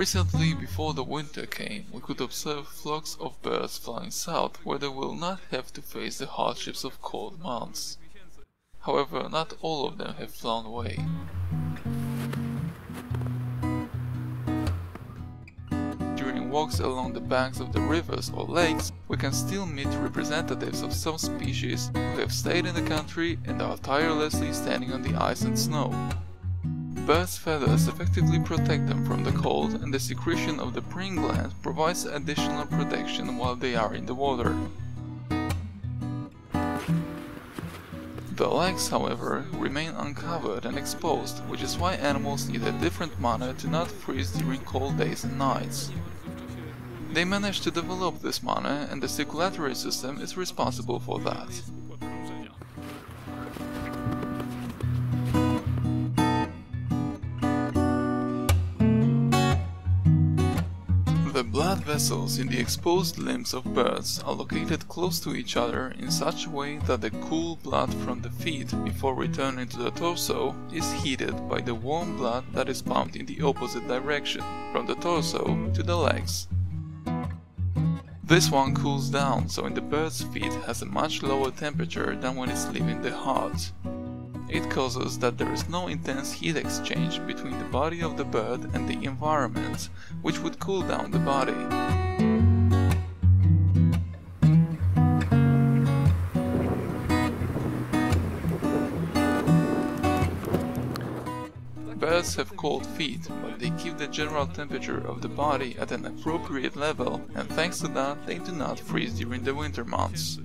Recently, before the winter came, we could observe flocks of birds flying south where they will not have to face the hardships of cold months. However, not all of them have flown away. During walks along the banks of the rivers or lakes, we can still meet representatives of some species who have stayed in the country and are tirelessly standing on the ice and snow. Birds' feathers effectively protect them from the cold, and the secretion of the preying gland provides additional protection while they are in the water. The legs, however, remain uncovered and exposed, which is why animals need a different manner to not freeze during cold days and nights. They manage to develop this manner, and the circulatory system is responsible for that. The blood vessels in the exposed limbs of birds are located close to each other in such a way that the cool blood from the feet before returning to the torso is heated by the warm blood that is pumped in the opposite direction, from the torso to the legs. This one cools down, so in the bird's feet has a much lower temperature than when it's leaving the heart. It causes that there is no intense heat exchange between the body of the bird and the environment, which would cool down the body. Birds have cold feet, but they keep the general temperature of the body at an appropriate level, and thanks to that they do not freeze during the winter months.